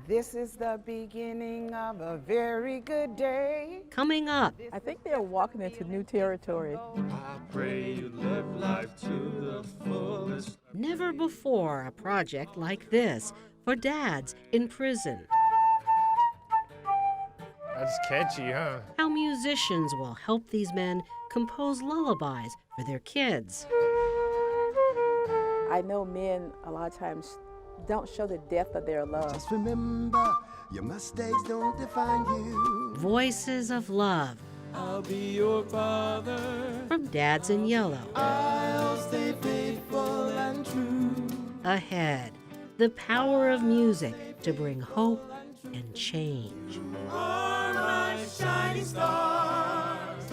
This is the beginning of a very good day. Coming up, I think they're walking into new territory. I pray you live life to the fullest. never before a project like this for dads in prison. That's catchy, huh? How musicians will help these men compose lullabies for their kids. I know men a lot of times don't show the depth of their love. Just remember, your mistakes don't define you. Voices of love I'll be your father. from Dads in Yellow. I'll stay faithful and true. Ahead, the power of music to bring hope and change. Are my shining stars.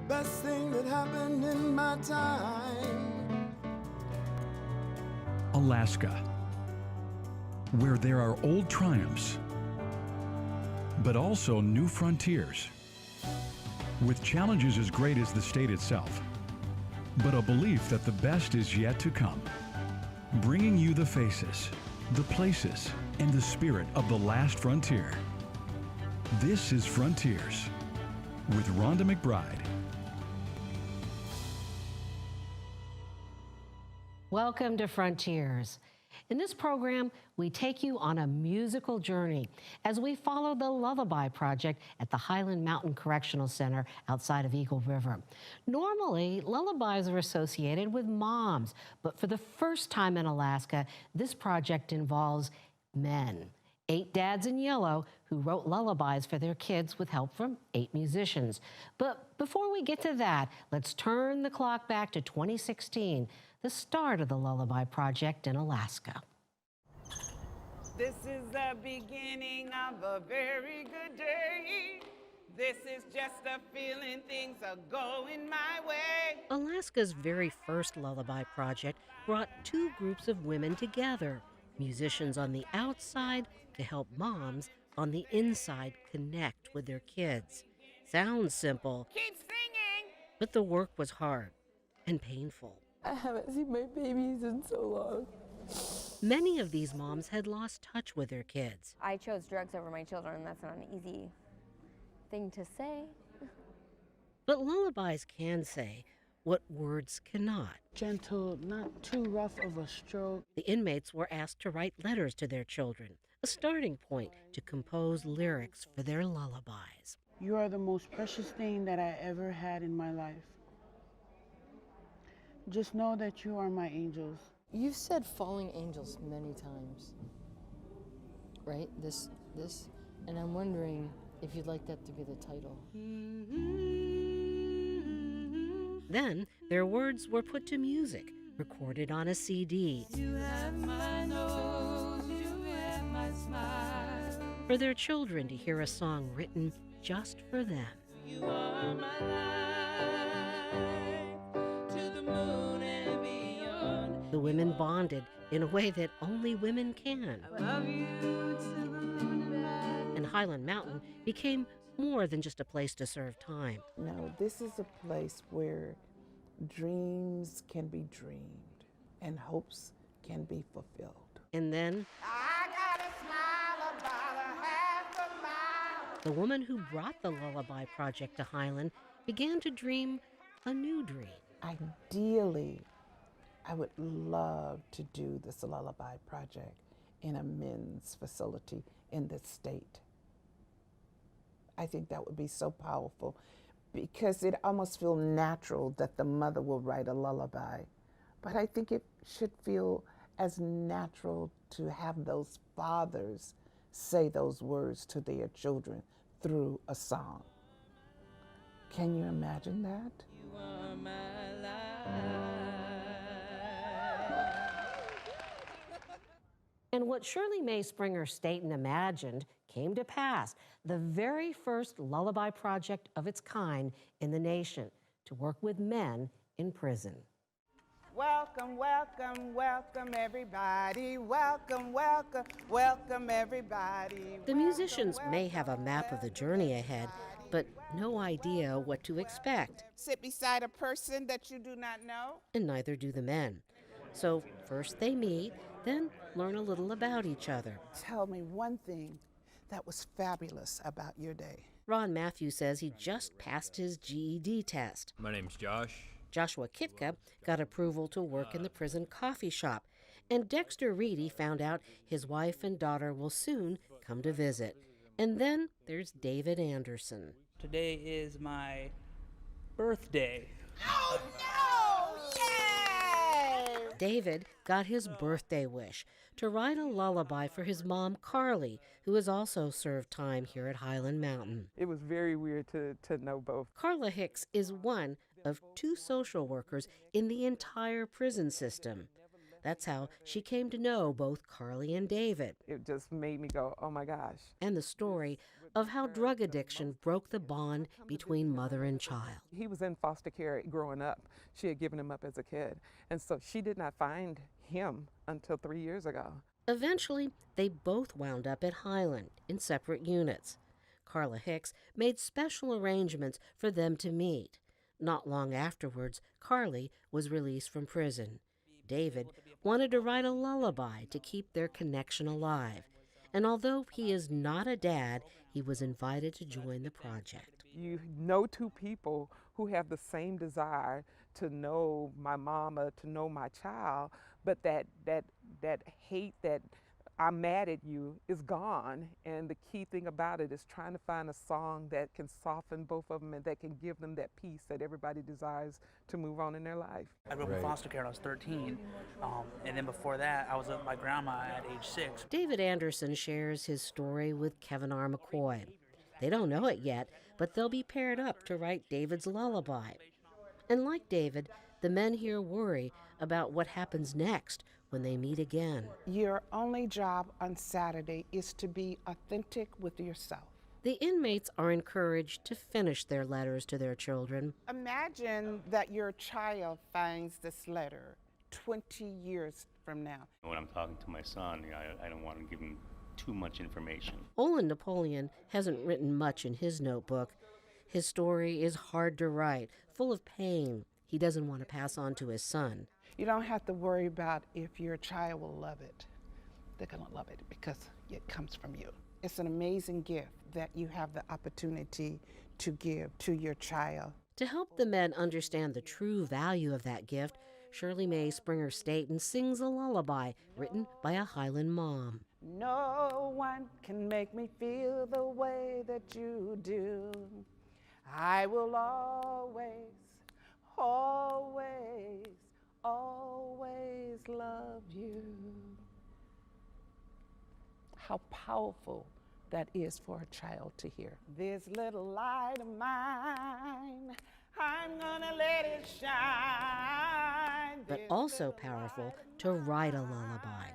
Best thing that happened in my time. Alaska, where there are old triumphs, but also new frontiers, with challenges as great as the state itself, but a belief that the best is yet to come, bringing you the faces, the places, and the spirit of the last frontier. This is Frontiers with Rhonda McBride. Welcome to Frontiers. In this program, we take you on a musical journey as we follow the Lullaby Project at the Hiland Mountain Correctional Center outside of Eagle River. Normally, lullabies are associated with moms, but for the first time in Alaska, this project involves men. 8 dads in yellow who wrote lullabies for their kids with help from 8 musicians. But before we get to that, let's turn the clock back to 2016, the start of the Lullaby Project in Alaska. This is the beginning of a very good day. This is just a feeling things are going my way. Alaska's very first Lullaby Project brought 2 groups of women together, musicians on the outside to help moms on the inside connect with their kids. Sounds simple, Keep singing. but the work was hard and painful. I haven't seen my babies in so long. Many of these moms had lost touch with their kids. I chose drugs over my children. That's not an easy thing to say. But lullabies can say what words cannot. Gentle, not too rough of a stroke. The inmates were asked to write letters to their children, a starting point to compose lyrics for their lullabies. You are the most precious thing that I ever had in my life. Just know that you are my angels. You've said falling angels many times, right? This, and I'm wondering if you'd like that to be the title. Then their words were put to music, recorded on a CD. You have my nose, you have my smile. For their children to hear a song written just for them. You are my life to the moon and beyond. The women bonded in a way that only women can. I love you to the moon and back. And Hiland Mountain became more than just a place to serve time. No, this is a place where dreams can be dreamed and hopes can be fulfilled. And then I got a smile about a half a mile. the woman who brought the Lullaby Project to Hiland began to dream a new dream. Ideally, I would love to do this Lullaby Project in a men's facility in this state. I think that would be so powerful because it almost feels natural that the mother will write a lullaby. But I think it should feel as natural to have those fathers say those words to their children through a song. Can you imagine that? You are my life. And what Shirley Mae Springer Staten imagined came to pass, the very first lullaby project of its kind in the nation to work with men in prison. Welcome, welcome, welcome everybody. Welcome, welcome, welcome everybody. The musicians may have a map of the journey ahead, but no idea what to expect, Sit beside a person that you do not know. and neither do the men. So first they meet, then learn a little about each other. Tell me one thing that was fabulous about your day. Ron Matthews says he just passed his GED test. My name's Josh. Joshua Kitka got approval to work in the prison coffee shop. And Dexter Reedy found out his wife and daughter will soon come to visit. And then there's David Anderson. Today is my birthday. Oh, no! Yay! David got his birthday wish to write a lullaby for his mom, Carly, who has also served time here at Hiland Mountain. It was very weird to know both. Carla Hicks is one of 2 social workers in the entire prison system. That's how she came to know both Carly and David. It just made me go, oh my gosh. And the story of how drug addiction broke the bond between mother and child. He was in foster care growing up. She had given him up as a kid. And so she did not find him until 3 years ago. Eventually, they both wound up at Hiland in separate units. Carla Hicks made special arrangements for them to meet. Not long afterwards, Carly was released from prison. David wanted to write a lullaby to keep their connection alive. And although he is not a dad, he was invited to join the project. You know 2 people who have the same desire to know my mama, to know my child, but that hate, that I'm mad at you, is gone. And the key thing about it is trying to find a song that can soften both of them and that can give them that peace that everybody desires to move on in their life. I grew up in foster care when I was 13, and then before that, I was with my grandma at age 6. David Anderson shares his story with Kevin R. McCoy. They don't know it yet, but they'll be paired up to write David's lullaby. And like David, the men here worry about what happens next when they meet again. Your only job on Saturday is to be authentic with yourself. The inmates are encouraged to finish their letters to their children. Imagine that your child finds this letter 20 years from now. When I'm talking to my son, I don't want to give him too much information. Olin Napoleon hasn't written much in his notebook. His story is hard to write, full of pain he doesn't want to pass on to his son. You don't have to worry about if your child will love it. They're going to love it because it comes from you. It's an amazing gift that you have the opportunity to give to your child. To help the men understand the true value of that gift, Shirley Mae Springer Staten sings a lullaby written by a Hiland mom. No one can make me feel the way that you do. I will always, always, always love you. How powerful that is for a child to hear. This little light of mine, I'm gonna let it shine. But also powerful to write a lullaby.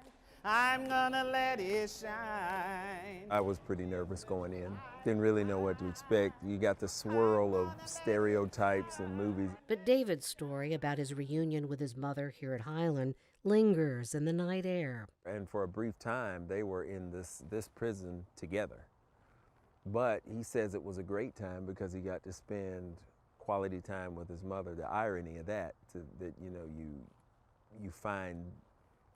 I'm gonna let it shine. I was pretty nervous going in. Didn't really know what to expect. You got the swirl of stereotypes and movies. But David's story about his reunion with his mother here at Hiland lingers in the night air. And for a brief time, they were in this prison together. But he says it was a great time because he got to spend quality time with his mother. The irony of that, that you know, you find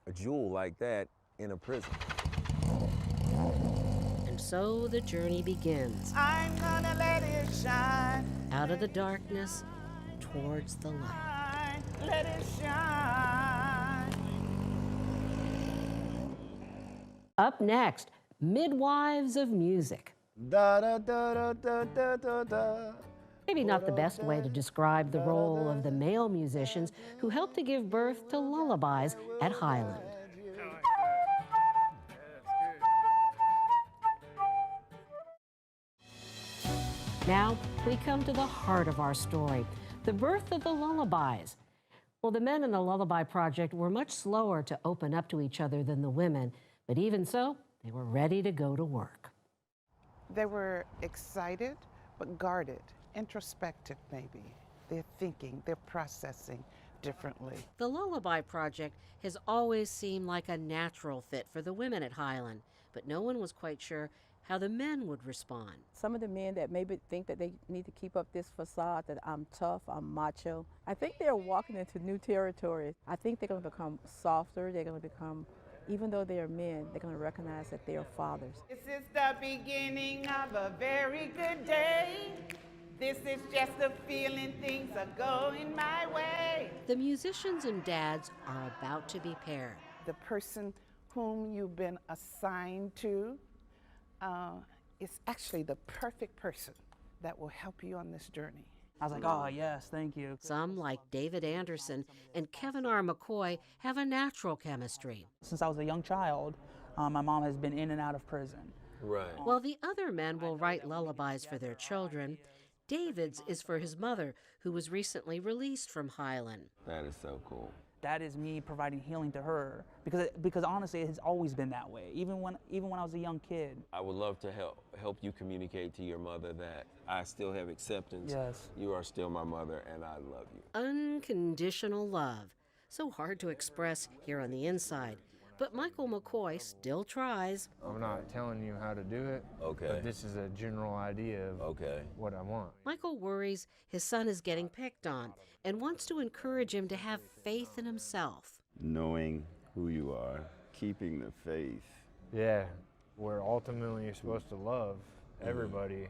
a jewel like that in a prison. And so the journey begins. I'm gonna let it shine. Out of the darkness, towards the light. Let it shine. Up next, Midwives of Music. Da da da da da da da da. Maybe not the best way to describe the role of the male musicians who helped to give birth to lullabies at Hiland. Now, we come to the heart of our story, the birth of the lullabies. Well, the men in the Lullaby Project were much slower to open up to each other than the women, but even so, they were ready to go to work. They were excited, but guarded, introspective maybe. They're thinking, they're processing differently. The Lullaby Project has always seemed like a natural fit for the women at Hiland, but no one was quite sure how the men would respond. Some of the men that maybe think that they need to keep up this facade that I'm tough, I'm macho, I think they're walking into new territory. I think they're going to become softer, they're going to become even though they are men, they're going to recognize that they are fathers. This is the beginning of a very good day. This is just a feeling things are going my way. The musicians and dads are about to be paired. The person whom you've been assigned to is actually the perfect person that will help you on this journey. I was like, oh, yes, thank you. Some, like David Anderson and Kevin R. McCoy, have a natural chemistry. Since I was a young child, my mom has been in and out of prison. Right. While the other men will write lullabies for their children, David's is for his mother, who was recently released from Hiland. That is so cool. That is me providing healing to her, because honestly, it has always been that way, even when I was a young kid. I would love to help you communicate to your mother that I still have acceptance. Yes. You are still my mother, and I love you. Unconditional love. So hard to express here on the inside. But Michael McCoy still tries. I'm not telling you how to do it. Okay. But this is a general idea of what I want. Michael worries his son is getting picked on and wants to encourage him to have faith in himself. Knowing who you are, keeping the faith. Yeah, where ultimately you're supposed to love everybody.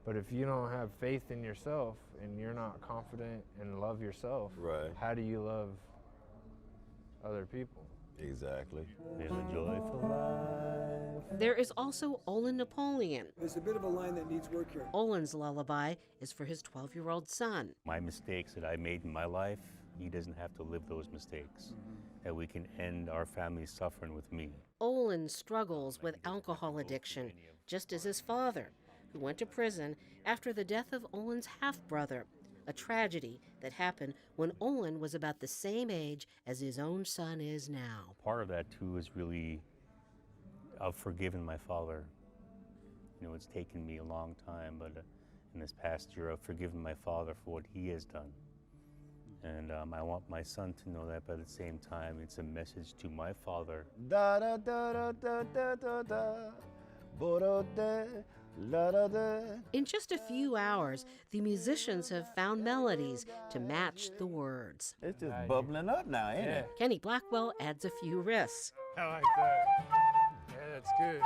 But if you don't have faith in yourself and you're not confident and love yourself, how do you love other people? Exactly. There's a joyful life. There is also Olin Napoleon. There's a bit of a line that needs work here. Olin's lullaby is for his 12-year-old son. My mistakes that I made in my life, he doesn't have to live those mistakes. That we can end our family's suffering with me. Olin struggles with alcohol addiction, just as his father, who went to prison after the death of Olin's half-brother, a tragedy that happened when Olin was about the same age as his own son is now. Part of that, too, is really, I've forgiven my father. You know, it's taken me a long time, but in this past year, I've forgiven my father for what he has done. And I want my son to know that, but at the same time, it's a message to my father. Da da da da da da da da, bo da da. In just a few hours, the musicians have found melodies to match the words. It's just bubbling up now, ain't it? Kenny Blackwell adds a few riffs. I like that. Yeah, that's good.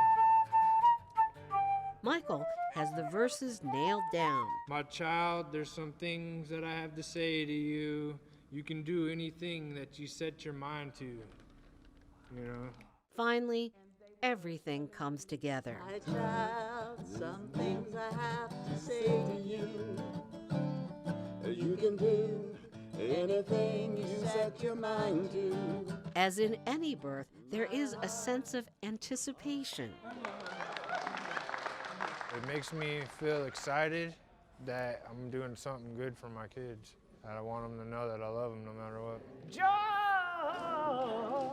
Michael has the verses nailed down. My child, there's some things that I have to say to you. You can do anything that you set your mind to, you know. Finally, everything comes together. My child, some things I have to say to you. You can do anything you set your mind to. As in any birth, there is a sense of anticipation. It makes me feel excited that I'm doing something good for my kids. And I want them to know that I love them no matter what. Joy!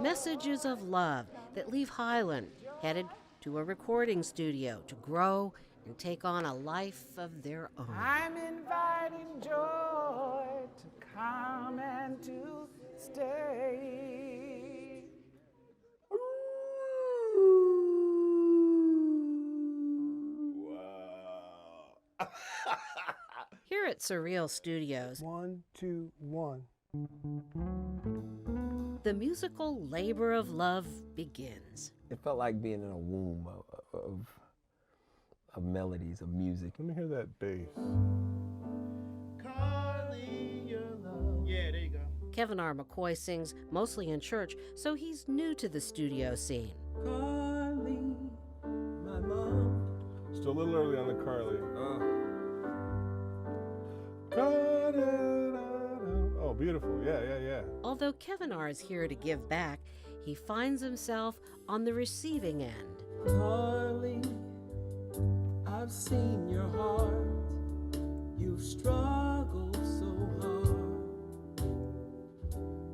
Messages of love that leave Hiland, headed to a recording studio to grow and take on a life of their own. I'm inviting joy to come and to stay. Wow. Here at Surreal Studios, 1, 2, 1. the musical labor of love begins. It felt like being in a womb of melodies, of music. Let me hear that bass. Carly, your love. Yeah, there you go. Kevin R. McCoy sings mostly in church, so he's new to the studio scene. Carly, my mom. Still a little early on the Carly. Oh, beautiful. Yeah, yeah, yeah. Although Kevin R. is here to give back, he finds himself on the receiving end. Carly, I've seen your heart. You've struggled so hard.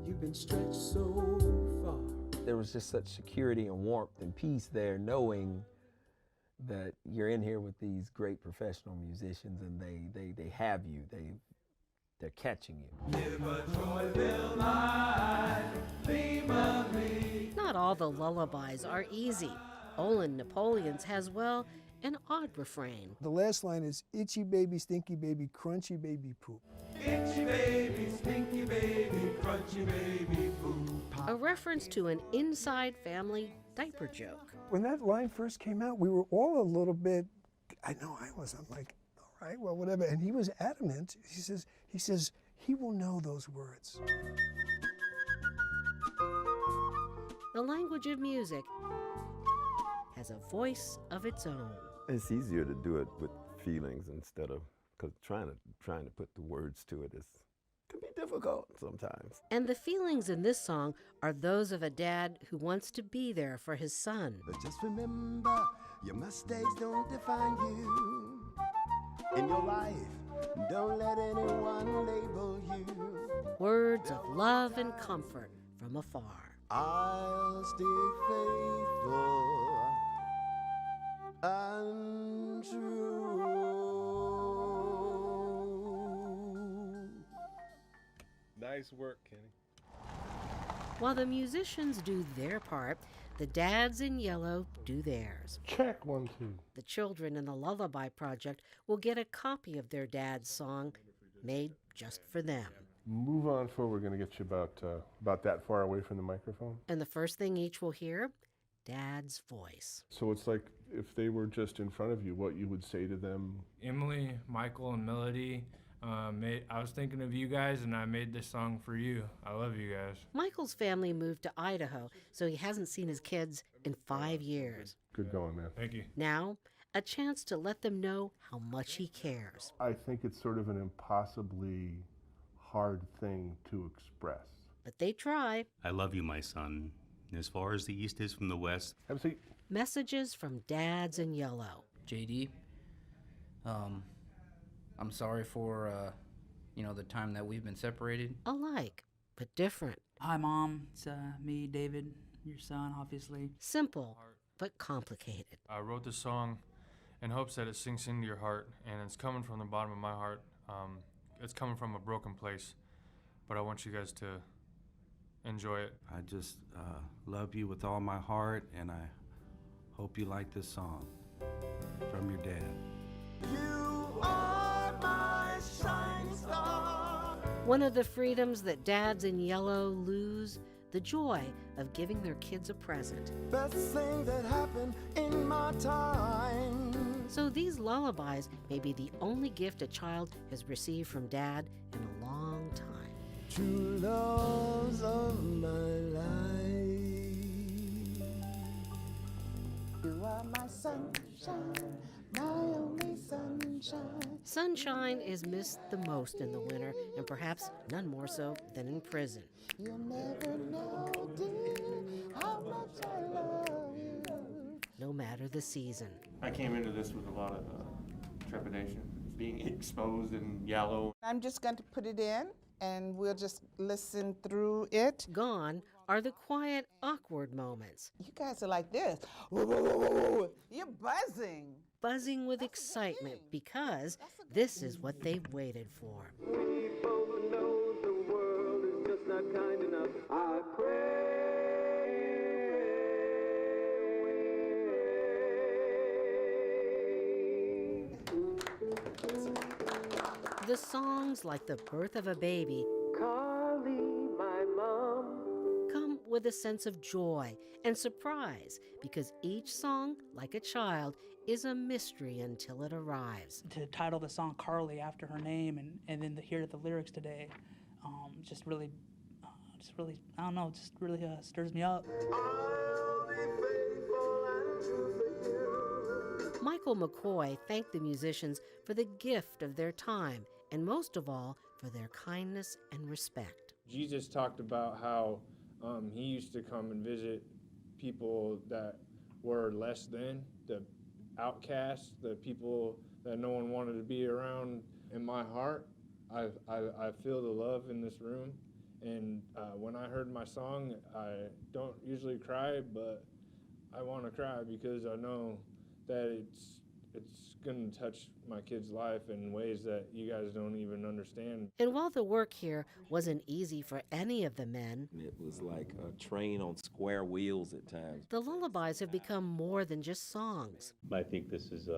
You've been stretched so far. There was just such security and warmth and peace there, knowing that you're in here with these great professional musicians and they have you. They're catching you. Not all the lullabies are easy. Olin Napoleon's has, well, an odd refrain. The last line is itchy baby, stinky baby, crunchy baby poop. Itchy baby, stinky baby, crunchy baby, food. a reference to an inside family diaper joke. When that line first came out, we were all a little bit, I know I was, I'm like, all right, well, whatever. And he was adamant. He says, he will know those words. The language of music has a voice of its own. It's easier to do it with feelings instead of, because trying to put the words to it can be difficult sometimes. And the feelings in this song are those of a dad who wants to be there for his son. But just remember, your mistakes don't define you. In your life, don't let anyone label you. Words of love and comfort from afar. I'll stay faithful and true. Nice work, Kenny. While the musicians do their part, the dads in yellow do theirs. Check 1, 2. The children in the Lullaby Project will get a copy of their dad's song made just for them. Move on forward. We're going to get you about that far away from the microphone. And the first thing each will hear, Dad's voice. So it's like if they were just in front of you, what you would say to them. Emily, Michael, and Melody, I was thinking of you guys, and I made this song for you. I love you guys. Michael's family moved to Idaho, so he hasn't seen his kids in 5 years. Good going, man. Thank you. Now, a chance to let them know how much he cares. I think it's sort of an impossibly hard thing to express. But they try. I love you, my son. As far as the east is from the west. Have a seat. Messages from dads in yellow. JD, I'm sorry for, the time that we've been separated. Alike, but different. Hi, Mom. It's me, David, your son, obviously. Simple, but complicated. I wrote this song in hopes that it sinks into your heart, and it's coming from the bottom of my heart. It's coming from a broken place, but I want you guys to enjoy it. I just love you with all my heart, and I hope you like this song from your dad. You are my shining star. One of the freedoms that dads in yellow lose, the joy of giving their kids a present. Best thing that happened in my time. So these lullabies may be the only gift a child has received from dad in a long time. True loves of my life. You are my sunshine, my only sunshine. Sunshine is missed the most in the winter, and perhaps none more so than in prison. You'll never know, dear, how much I love you. No matter the season. I came into this with a lot of trepidation, being exposed in yellow. I'm just going to put it in, and we'll just listen through it. Gone are the quiet, awkward moments. You guys are like this. Whoa, you're buzzing. Buzzing with excitement because this is what they've waited for. We both know the world is just not kind enough. I pray. The songs like the birth of a baby Carly, my mom. come with a sense of joy and surprise because each song, like a child, is a mystery until it arrives. To title the song Carly after her name and then to hear the lyrics today, just really, I don't know, just really stirs me up. I'll be faithful and true for you. Michael Mccoy thanked the musicians for the gift of their time and most of all for their kindness and respect. Jesus talked about how he used to come and visit people that were less than, the outcasts, the people that no one wanted to be around. In my heart, I feel the love in this room. And when I heard my song, I don't usually cry, but I want to cry because I know that it's going to touch my kid's life in ways that you guys don't even understand. And while the work here wasn't easy for any of the men, It was like a train on square wheels at times. the lullabies have become more than just songs. I think this is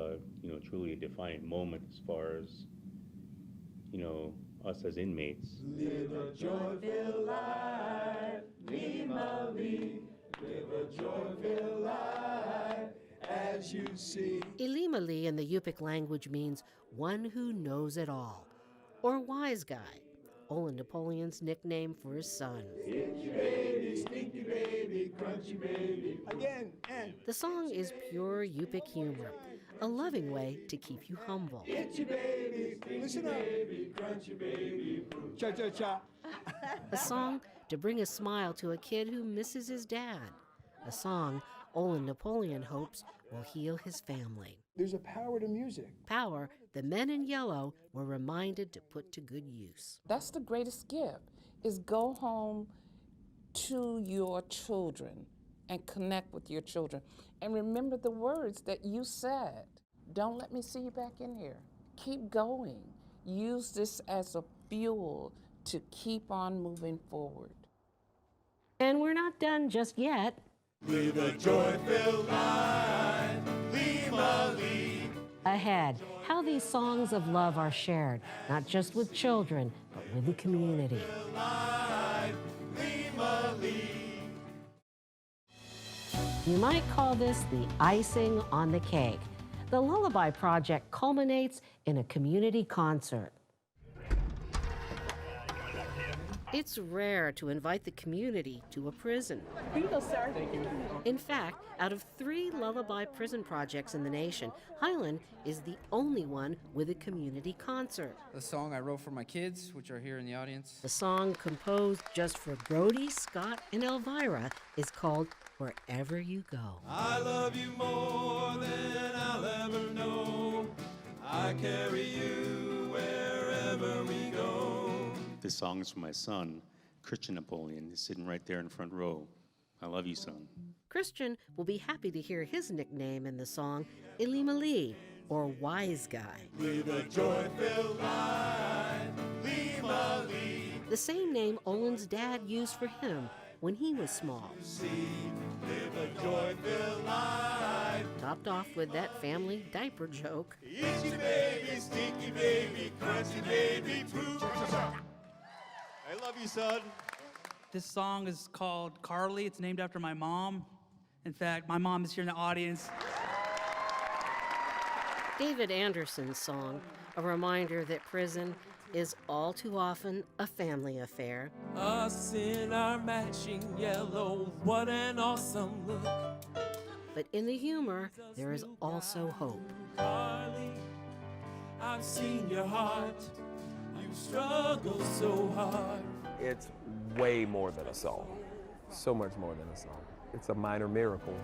truly a defining moment as far as, us as inmates. Live a joy-filled life, Lima Lee. Live a joy-filled life as you see. Ilimali in the Yupik language means one who knows it all, or wise guy, Olin Napoleon's nickname for his son. Itchy baby, stinky baby, crunchy baby. Again, and. The song is pure Yupik humor, a loving way to keep you humble. Itchy baby, stinky baby, crunchy baby. Cha-cha-cha. A song to bring a smile to a kid who misses his dad. A song Olin Napoleon hopes will heal his family. There's a power to music. Power the men in yellow were reminded to put to good use. That's the greatest gift, is go home to your children and connect with your children. And remember the words that you said. Don't let me see you back in here. Keep going. Use this as a fuel to keep on moving forward. And we're not done just yet. Live a joy-filled life, Lima Lee. Ahead, how these songs of love are shared, not just with children, but with the community. You might call this the icing on the cake. The Lullaby Project culminates in a community concert. It's rare to invite the community to a prison. Here you go, sir. Thank you. In fact, out of 3 Lullaby prison projects in the nation, Hiland is the only one with a community concert. The song I wrote for my kids, which are here in the audience. The song composed just for Brody, Scott, and Elvira is called Wherever You Go. I love you more than I'll ever know. I carry you wherever we go. This song is for my son, Christian Napoleon. He's sitting right there in the front row. I love you, son. Christian will be happy to hear his nickname in the song, Ilimali, or Wise Guy. Live a joy-filled life, Lima Lee. The same name Olin's dad used for him when he was small. Live a joy-filled life. Topped off with that family diaper joke. Itchy baby, stinky baby, crunchy baby, poo. I love you, son. This song is called Carly. It's named after my mom. In fact, my mom is here in the audience. David Anderson's song, a reminder that prison is all too often a family affair. Us in our matching yellow, what an awesome look. But in the humor, there is also hope. Carly, I've seen your heart. You struggle so hard. It's way more than a song. So much more than a song. It's a minor miracle.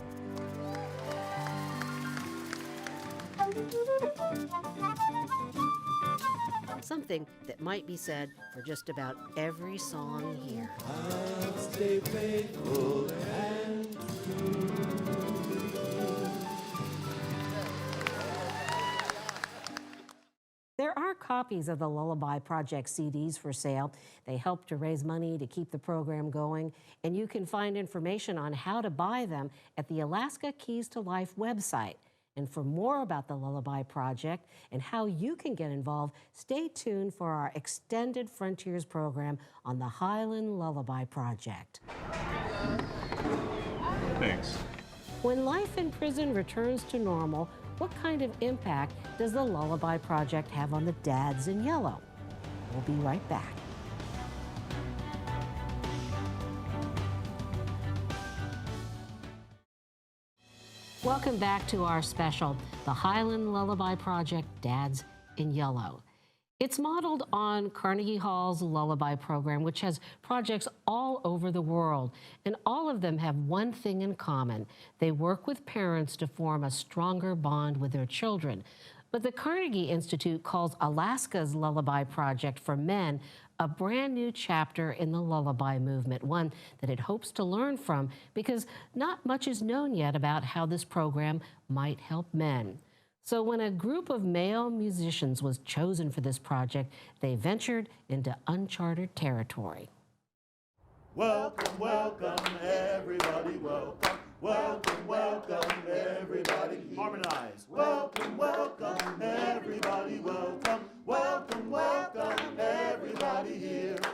Something that might be said for just about every song here. I'll stay faithful and true. There are copies of the Lullaby Project CDs for sale. They help to raise money to keep the program going, and you can find information on how to buy them at the Alaska Keys to Life website. And for more about the Lullaby Project and how you can get involved, stay tuned for our extended Frontiers program on the Hiland Lullaby Project. Thanks. When life in prison returns to normal, what kind of impact does the Lullaby Project have on the dads in yellow? We'll be right back. Welcome back to our special, the Hiland Lullaby Project, Dads in Yellow. It's modeled on Carnegie Hall's Lullaby program, which has projects all over the world, and all of them have one thing in common. They work with parents to form a stronger bond with their children. But the Carnegie Institute calls Alaska's Lullaby Project for Men a brand new chapter in the lullaby movement, one that it hopes to learn from because not much is known yet about how this program might help men. So when a group of male musicians was chosen for this project, they ventured into uncharted territory. Welcome, welcome, everybody, welcome. Welcome, welcome, everybody. Harmonize. Welcome, welcome, everybody, welcome. Welcome, welcome, everybody.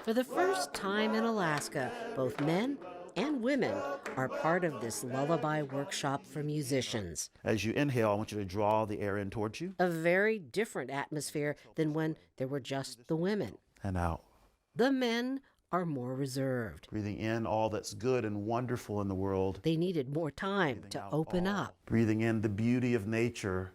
For the first time in Alaska, both men and women are part of this lullaby workshop for musicians. As you inhale, I want you to draw the air in towards you. A very different atmosphere than when there were just the women. And out. The men are more reserved. Breathing in all that's good and wonderful in the world. They needed more time to open up. Breathing in the beauty of nature.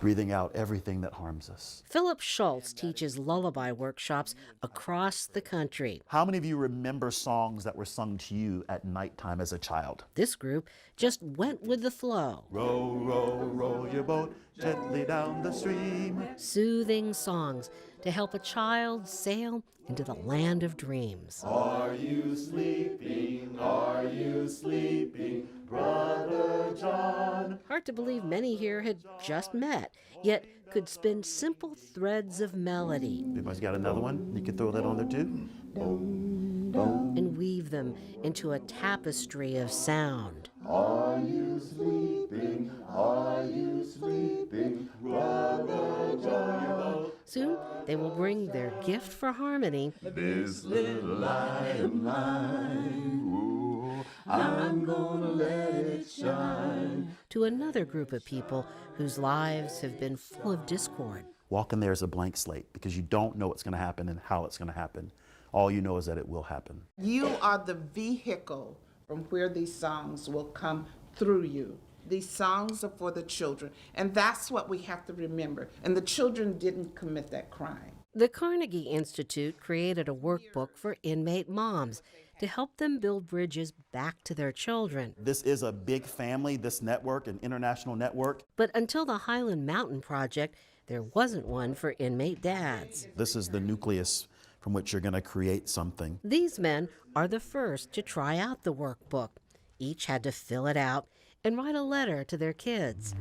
Breathing out everything that harms us. Philip Schultz teaches lullaby workshops across the country. How many of you remember songs that were sung to you at nighttime as a child? This group just went with the flow. Row, row, row your boat gently down the stream. Soothing songs to help a child sail into the land of dreams. Are you sleeping? Are you sleeping, Brother John? Hard to believe many here had just met, yet could spin simple threads of melody. Everybody's got another one? You can throw that on there too. And weave them into a tapestry of sound. Are you sleeping? Are you sleeping, Brother John? Soon they will bring their gift for harmony. This little light of mine, ooh, I'm gonna let it shine. To another group of people whose lives have been full of discord. Walk in there as a blank slate because you don't know what's going to happen and how it's going to happen. All you know is that it will happen. You are the vehicle from where these songs will come through you. These songs are for the children, and that's what we have to remember. And the children didn't commit that crime. The Carnegie Institute created a workbook for inmate moms to help them build bridges back to their children. This is a big family, this network, an international network. But until the Hiland Mountain Project, there wasn't one for inmate dads. This is the nucleus from which you're going to create something. These men are the first to try out the workbook. Each had to fill it out and write a letter to their kids.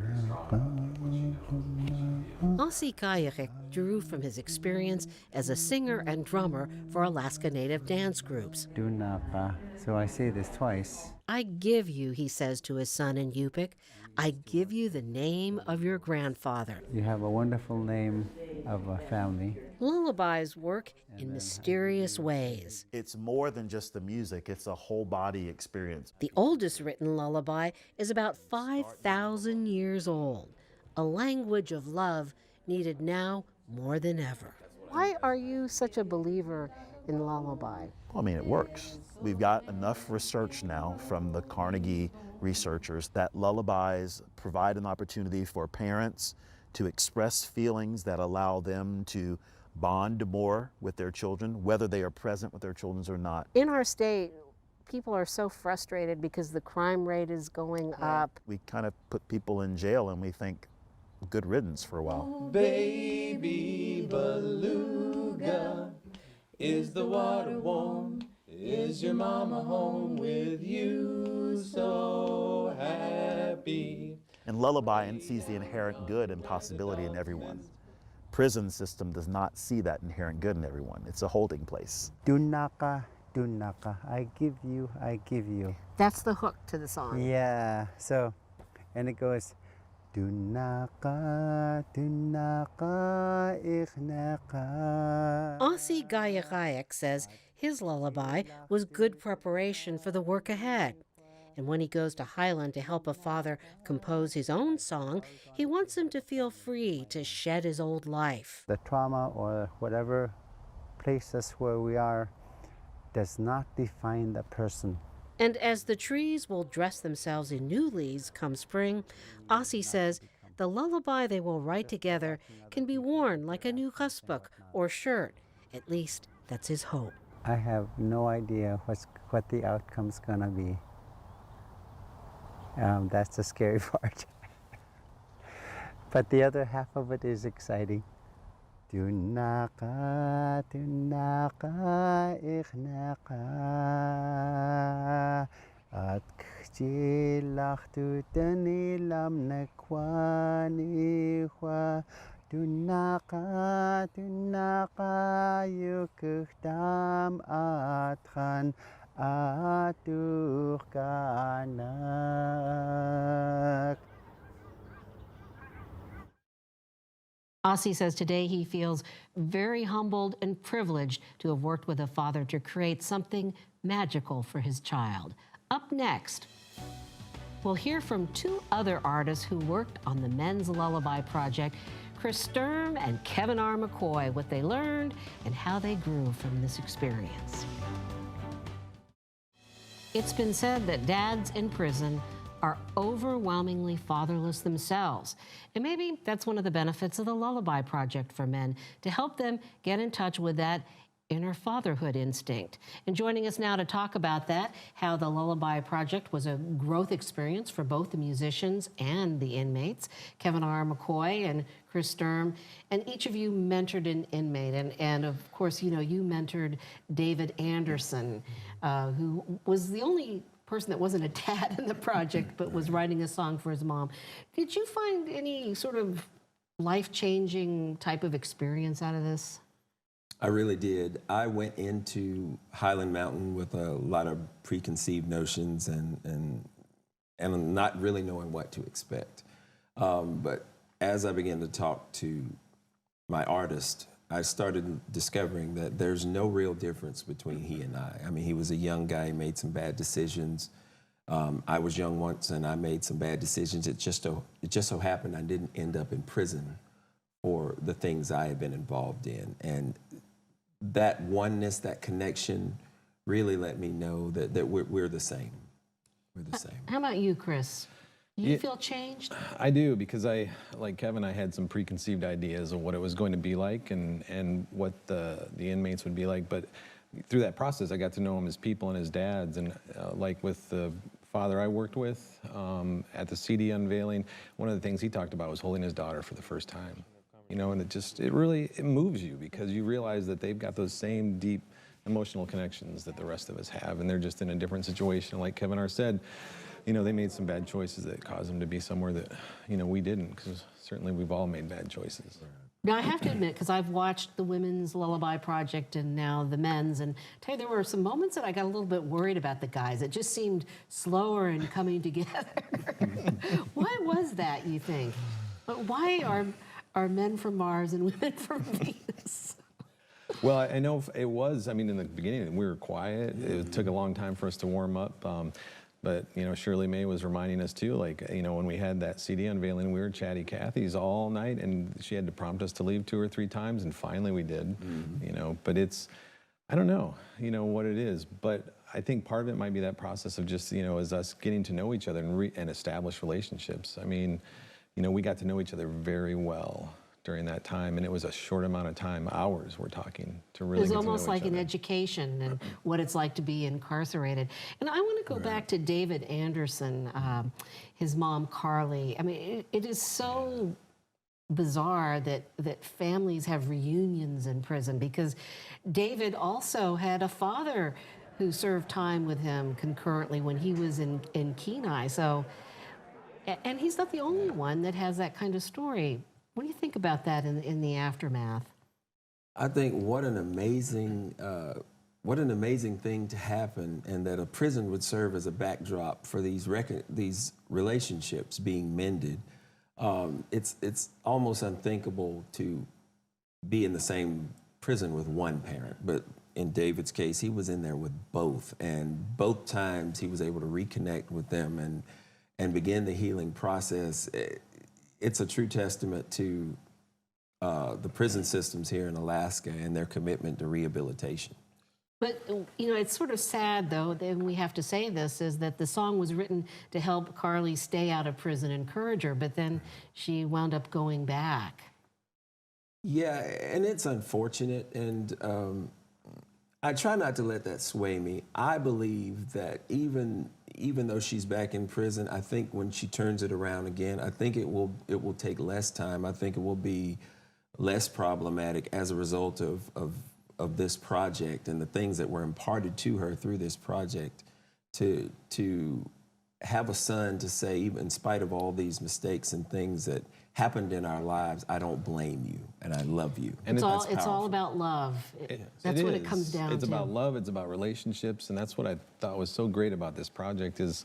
Ossie Kayakik drew from his experience as a singer and drummer for Alaska Native dance groups. Dunapa. So I say this twice. I give you, he says to his son in Yupik, I give you the name of your grandfather. You have a wonderful name of a family. Lullabies work in mysterious ways. It's more than just the music, it's a whole body experience. The oldest written lullaby is about 5,000 years old, a language of love needed now more than ever. Why are you such a believer in lullaby? Well, I mean, it works. We've got enough research now from the Carnegie researchers that lullabies provide an opportunity for parents to express feelings that allow them to bond more with their children, whether they are present with their children or not. In our state, people are so frustrated because the crime rate is going up. We kind of put people in jail and we think, good riddance for a while. Oh, baby beluga, is the water warm? Is your mama home with you so happy? And Lullaby sees the inherent good and possibility in everyone. Prison system does not see that inherent good in everyone. It's a holding place. Dunaka, Dunaka. I give you, I give you. That's the hook to the song. Yeah. So, and it goes, Dunaka, Dunaka, Ikhnaka. Ossie Gayakayak says his lullaby was good preparation for the work ahead. And when he goes to Hiland to help a father compose his own song, he wants him to feel free to shed his old life. The trauma or whatever places where we are does not define the person. And as the trees will dress themselves in new leaves come spring, Ossie says the lullaby they will write together can be worn like a new chuspak or shirt. At least that's his hope. I have no idea what the outcome's gonna be. That's the scary part. But the other half of it is exciting. Dunaka, Dunaka, Ikhnaka, At kjilach tu denilam nekwaniwa, Dunaka, Dunaka, Yukukdam atran, Aturkanak. Ossie says today he feels very humbled and privileged to have worked with a father to create something magical for his child. Up next, we'll hear from two other artists who worked on the Men's Lullaby Project, Chris Sturm and Kevin R. McCoy, what they learned and how they grew from this experience. It's been said that dads in prison are overwhelmingly fatherless themselves. And maybe that's one of the benefits of the Lullaby Project for men, to help them get in touch with that inner fatherhood instinct. And joining us now to talk about that, how the Lullaby Project was a growth experience for both the musicians and the inmates, Kevin R. McCoy and Chris Sturm. And each of you mentored an inmate. And of course, you know, you mentored David Anderson, who was the only person that wasn't a dad in the project, but was writing a song for his mom. Did you find any sort of life-changing type of experience out of this? I really did. I went into Hiland Mountain with a lot of preconceived notions and not really knowing what to expect. But as I began to talk to my artist, I started discovering that there's no real difference between he and I. I mean, he was a young guy, he made some bad decisions. I was young once and I made some bad decisions. It just so happened I didn't end up in prison for the things I had been involved in. And that oneness, that connection really let me know that we're the same. We're the same. How about you, Chris? Do you feel changed? I do, because like Kevin, I had some preconceived ideas of what it was going to be like and what the inmates would be like. But through that process, I got to know him as people and as dads. And like with the father I worked with at the CD unveiling, one of the things he talked about was holding his daughter for the first time. You know, and it really moves you, because you realize that they've got those same deep emotional connections that the rest of us have, and they're just in a different situation. Like Kevin R. said, you know, they made some bad choices that caused them to be somewhere that, you know, we didn't, because certainly we've all made bad choices. Now, I have to admit, because I've watched the Women's Lullaby Project and now the men's, and tell you, there were some moments that I got a little bit worried about the guys. It just seemed slower in coming together. Why was that, you think? Why are men from Mars and women from Venus? Well, I know it was, I mean, in the beginning, we were quiet. It took a long time for us to warm up. But, you know, Shirley May was reminding us too, like, you know, when we had that CD unveiling, we were chatty Cathy's all night, and she had to prompt us to leave 2 or 3 times, and finally we did, you know. But it's, I don't know, you know, what it is. But I think part of it might be that process of just, you know, as us getting to know each other and establish relationships. I mean, you know, we got to know each other very well during that time, and it was a short amount of time, hours we're talking, to really get to know each other. It was almost like an education and what it's like to be incarcerated. And I want to go back to David Anderson, his mom, Carly. I mean, it is so bizarre that families have reunions in prison, because David also had a father who served time with him concurrently when he was in Kenai. So, and he's not the only one that has that kind of story. What do you think about that in the aftermath? I think what an amazing thing to happen, and that a prison would serve as a backdrop for these relationships being mended. It's almost unthinkable to be in the same prison with one parent, but in David's case, he was in there with both, and both times he was able to reconnect with them and begin the healing process. It's a true testament to the prison systems here in Alaska and their commitment to rehabilitation. But, you know, it's sort of sad, though, and we have to say this, is that the song was written to help Carly stay out of prison, encourage her, but then she wound up going back. Yeah, and it's unfortunate, and I try not to let that sway me. I believe that even though she's back in prison, I think when she turns it around again, I think it will take less time. I think it will be less problematic as a result of this project and the things that were imparted to her through this project, to have a son to say, even in spite of all these mistakes and things that happened in our lives, I don't blame you and I love you. And it's all about love. That's what it comes down to. It's about love, it's about relationships, and that's what I thought was so great about this project, is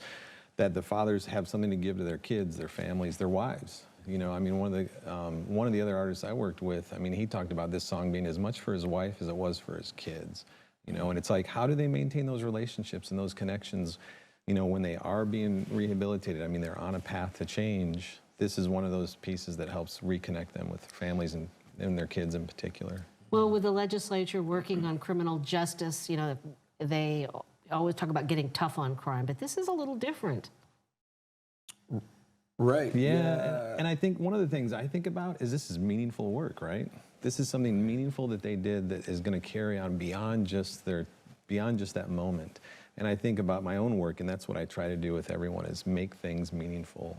that the fathers have something to give to their kids, their families, their wives. You know, I mean, one of the other artists I worked with, I mean, he talked about this song being as much for his wife as it was for his kids. You know, and it's like, how do they maintain those relationships and those connections, you know, when they are being rehabilitated? I mean, they're on a path to change. This is one of those pieces that helps reconnect them with families and their kids in particular. Well, with the legislature working on criminal justice, you know, they always talk about getting tough on crime, but this is a little different. Right. Yeah. And I think one of the things I think about is this is meaningful work, right? This is something meaningful that they did that is going to carry on beyond just that moment. And I think about my own work, and that's what I try to do with everyone, is make things meaningful.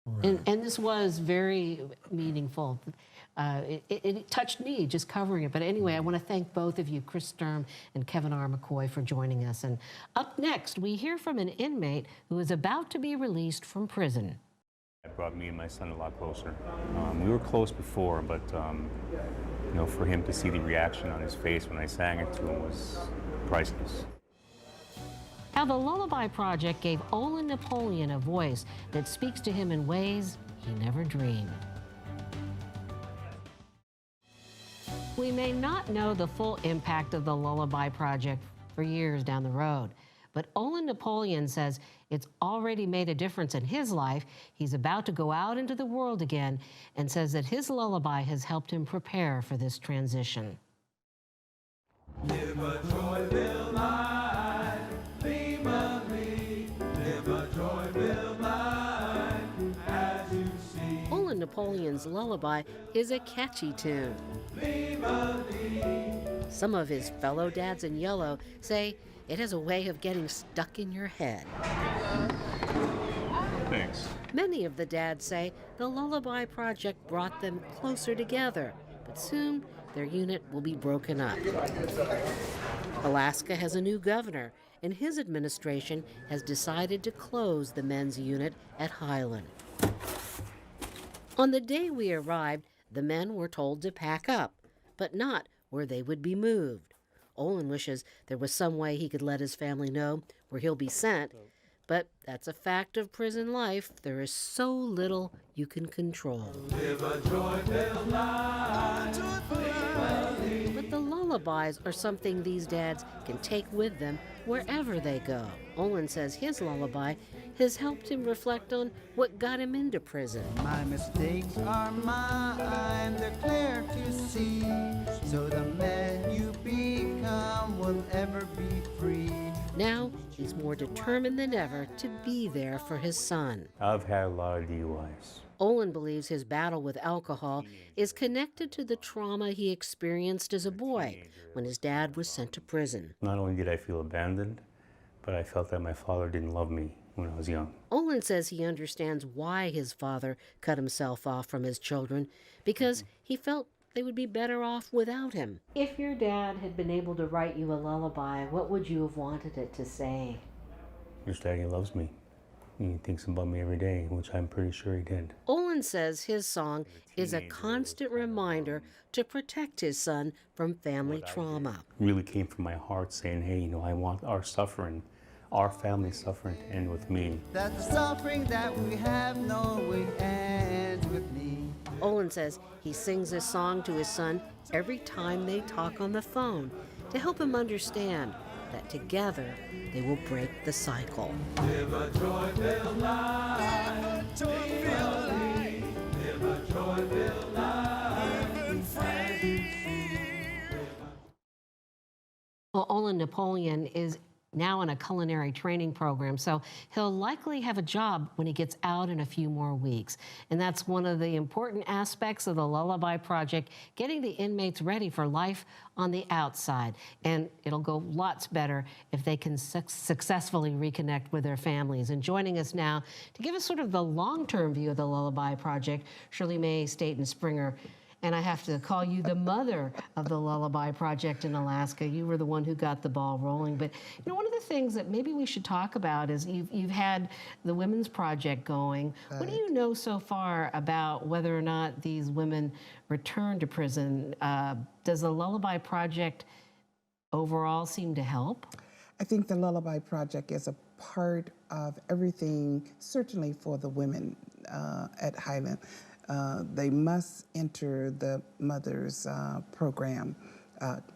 Right. And this was very meaningful. It touched me just covering it. But anyway, I want to thank both of you, Chris Sturm and Kevin R. McCoy, for joining us. And up next, we hear from an inmate who is about to be released from prison. It brought me and my son a lot closer. We were close before, but you know, for him to see the reaction on his face when I sang it to him was priceless. How the Lullaby Project gave Olin Napoleon a voice that speaks to him in ways he never dreamed. We may not know the full impact of the Lullaby Project for years down the road, but Olin Napoleon says it's already made a difference in his life. He's about to go out into the world again and says that his lullaby has helped him prepare for this transition. Live a joy-filled life, dream of me. Live a joy-filled life as you see. Olin Napoleon's lullaby is a catchy tune. Some of his fellow dads in yellow say it has a way of getting stuck in your head. Thanks. Many of the dads say the Lullaby Project brought them closer together, but soon their unit will be broken up. Alaska has a new governor, and his administration has decided to close the men's unit at Hiland. On the day we arrived, the men were told to pack up, but not where they would be moved. Olin wishes there was some way he could let his family know where he'll be sent, but that's a fact of prison life. There is so little you can control. Live a joy-filled life. But the lullabies are something these dads can take with them wherever they go. Olin says his lullaby has helped him reflect on what got him into prison. My mistakes are mine, they're clear to see, so the man you become will ever be free. Now he's more determined than ever to be there for his son. I've had a lot of DUIs. Olin believes his battle with alcohol is connected to the trauma he experienced as a boy when his dad was sent to prison. Not only did I feel abandoned, but I felt that my father didn't love me when I was young. Olin says he understands why his father cut himself off from his children, because he felt they would be better off without him. If your dad had been able to write you a lullaby, what would you have wanted it to say? Just that he loves me. He thinks about me every day, which I'm pretty sure he did. Olin says his song is a constant reminder to protect his son from family trauma. It really came from my heart saying, hey, you know, I want our suffering, our family suffering to end with me. That the suffering that we have no way ends with me. Olin says he sings this song to his son every time they talk on the phone to help him understand that together they will break the cycle. Live a joy-filled life. Live a joy-filled life. Well, Olin Napoleon is now in a culinary training program, so he'll likely have a job when he gets out in a few more weeks. And that's one of the important aspects of the Lullaby Project, getting the inmates ready for life on the outside. And it'll go lots better if they can successfully reconnect with their families. And joining us now to give us sort of the long-term view of the Lullaby Project, Shirley Mae Staten Springer. And I have to call you the mother of the Lullaby Project in Alaska. You were the one who got the ball rolling. But you know, one of the things that maybe we should talk about is you've had the Women's Project going. Right. What do you know so far about whether or not these women return to prison? Does the Lullaby Project overall seem to help? I think the Lullaby Project is a part of everything, certainly for the women at Hiland. They must enter the mother's program,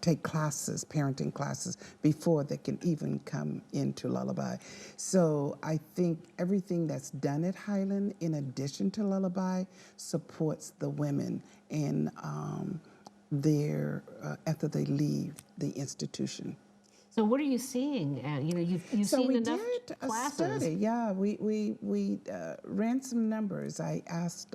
take classes, parenting classes, before they can even come into Lullaby. So I think everything that's done at Hiland, in addition to Lullaby, supports the women in their after they leave the institution. So what are you seeing? You've So seen we enough did a classes. study. Yeah, we ran some numbers. I asked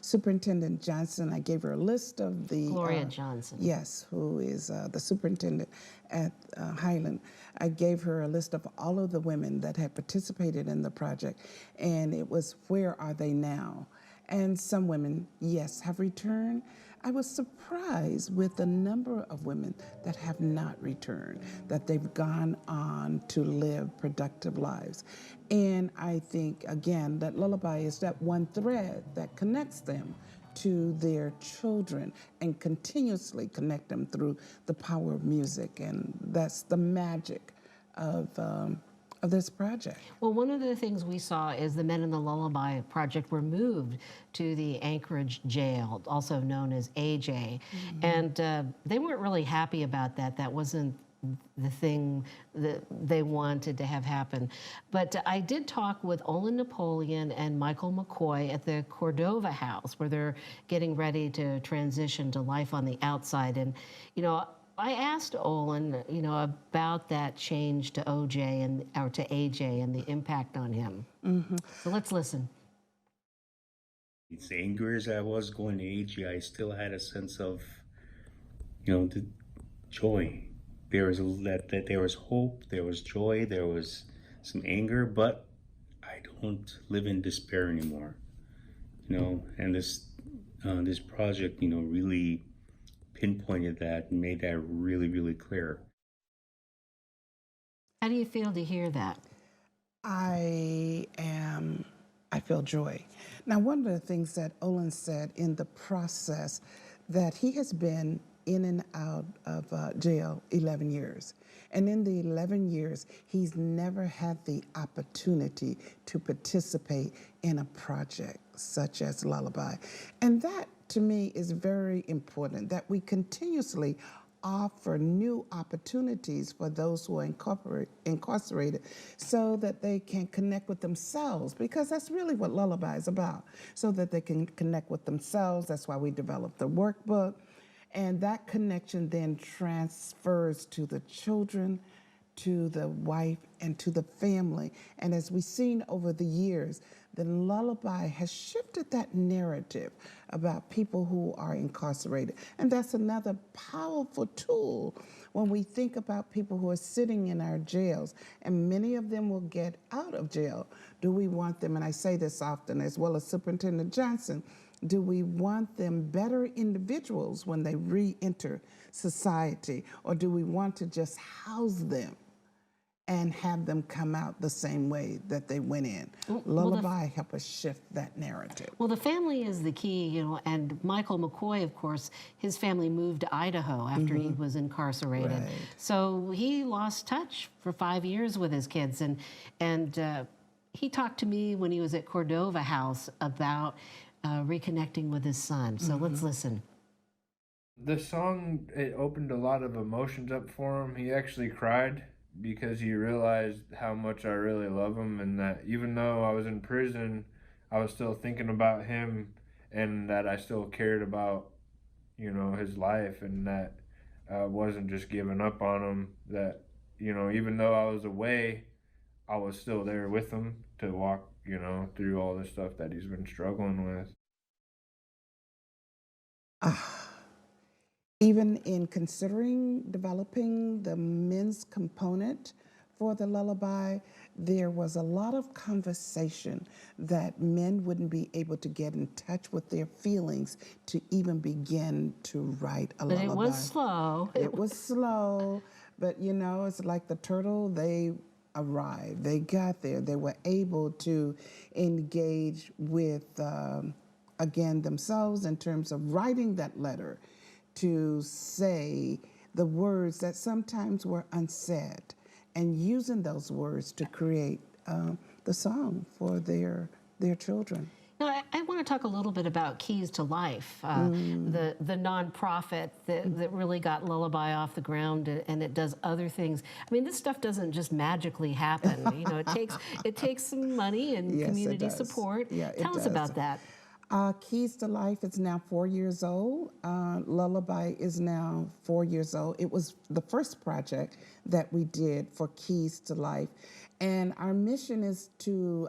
Superintendent Johnson. I gave her a list of the Gloria Johnson. Yes, who is the superintendent at Hiland. I gave her a list of all of the women that had participated in the project, and it was, where are they now? And some women, yes, have returned. I was surprised with the number of women that have not returned, that they've gone on to live productive lives. And I think, again, that Lullaby is that one thread that connects them to their children and continuously connect them through the power of music. And that's the magic of this project. Well, one of the things we saw is the Men in the Lullaby project were moved to the Anchorage jail, also known as AJ. And they weren't really happy about that. That wasn't the thing that they wanted to have happen. But I did talk with Olin Napoleon and Michael Mccoy at the Cordova House, where they're getting ready to transition to life on the outside. And, I asked Olin, about that change to to AJ and the impact on him. So let's listen. As angry as I was going to AJ, I still had a sense of, the joy. There was there was hope, there was joy, there was some anger, but I don't live in despair anymore. And this project, really pinpointed that and made that really, really clear. How do you feel to hear that? I feel joy. Now, one of the things that Olin said in the process, that he has been in and out of jail 11 years. And in the 11 years, he's never had the opportunity to participate in a project such as Lullaby. And that, to me, is very important, that we continuously offer new opportunities for those who are incarcerated so that they can connect with themselves, because that's really what Lullaby is about, so that they can connect with themselves. That's why we developed the workbook. And that connection then transfers to the children, to the wife, and to the family. And as we've seen over the years, the Lullaby has shifted that narrative about people who are incarcerated. And that's another powerful tool when we think about people who are sitting in our jails, and many of them will get out of jail. Do we want them, and I say this often, as well as Superintendent Johnson, do we want them better individuals when they re-enter society, or do we want to just house them and have them come out the same way that they went in? Lullaby help us shift that narrative. Well, the family is the key, and Michael Mccoy, of course, his family moved to Idaho after he was incarcerated. Right. So he lost touch for 5 years with his kids, and he talked to me when he was at Cordova House about reconnecting with his son. So let's listen. The song, it opened a lot of emotions up for him. He actually cried because he realized how much I really love him, and that even though I was in prison, I was still thinking about him, and that I still cared about, his life, and that I wasn't just giving up on him, that, even though I was away, I was still there with him to walk, through all the stuff that he's been struggling with. Even in considering developing the men's component for the Lullaby, there was a lot of conversation that men wouldn't be able to get in touch with their feelings to even begin to write a lullaby. But it was slow. It was slow, but it's like the turtle, they arrived, they got there, they were able to engage with, again, themselves in terms of writing that letter, to say the words that sometimes were unsaid, and using those words to create the song for their children. Now, I want to talk a little bit about Keys to Life, the nonprofit that really got Lullaby off the ground, and it does other things. I mean, this stuff doesn't just magically happen. You know, it takes some money and Yes, community it does. support. Yeah, Tell us about that. Keys to Life is now 4 years old. Lullaby is now 4 years old. It was the first project that we did for Keys to Life. And our mission is to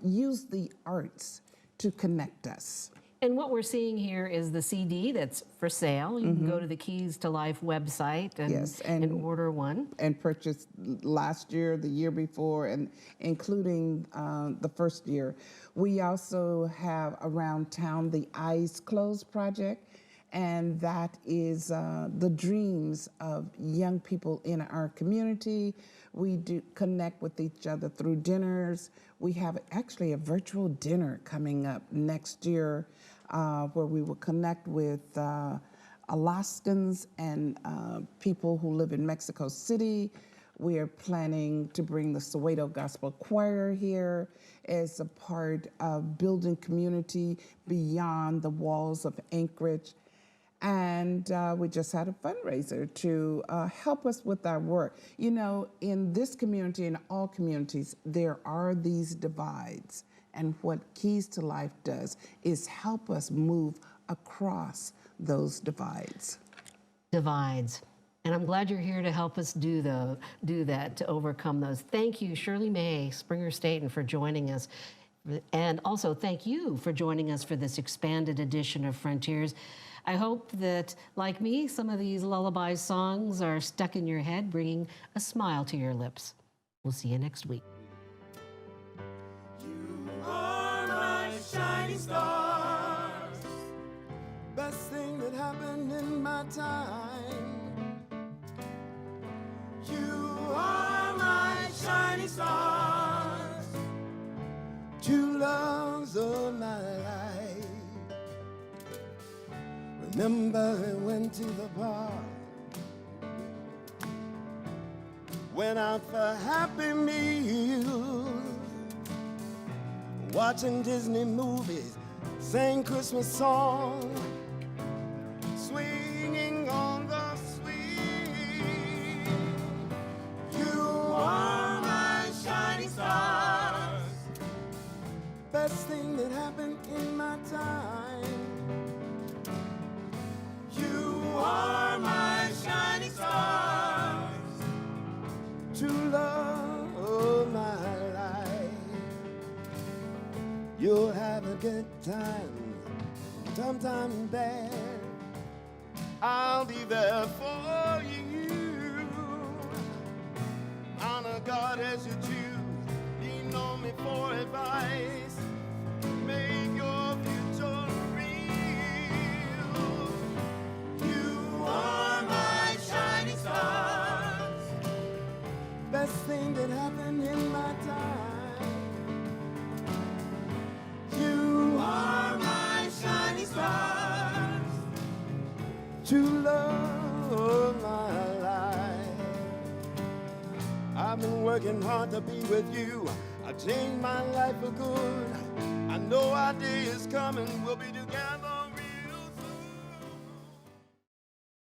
use the arts to connect us. And what we're seeing here is the CD that's for sale. You can go to the Keys to Life website and order one. And purchase last year, the year before, and including the first year. We also have around town the Eyes Closed project, and that is the dreams of young people in our community. We do connect with each other through dinners. We have actually a virtual dinner coming up next year where we will connect with Alaskans and people who live in Mexico City. We are planning to bring the Soweto Gospel Choir here as a part of building community beyond the walls of Anchorage. And we just had a fundraiser to help us with our work. You know, in this community, in all communities, there are these divides. And what Keys to Life does is help us move across those divides. And I'm glad you're here to help us do that, to overcome those. Thank you, Shirley May, Springer Staten, for joining us. And also thank you for joining us for this expanded edition of Frontiers. I hope that, like me, some of these lullaby songs are stuck in your head, bringing a smile to your lips. We'll see you next week. You are my shining stars, best thing that happened in my time. You are my shining stars, two loves of my life. Remember we went to the park, went out for Happy Meals, watching Disney movies, sang Christmas songs, swinging on the swing. You are my shining stars, best thing that happened in my time. You are my shining stars, true love of my life. You'll have a good time, sometime bad. I'll be there for you. Honor God as you choose, lean on me for advice. Make your future real. You are my shining stars, best thing that happened in my time. You are my shining stars, true love of my life. I've been working hard to be with you. I changed my life for good. I know our day is coming, we'll be together.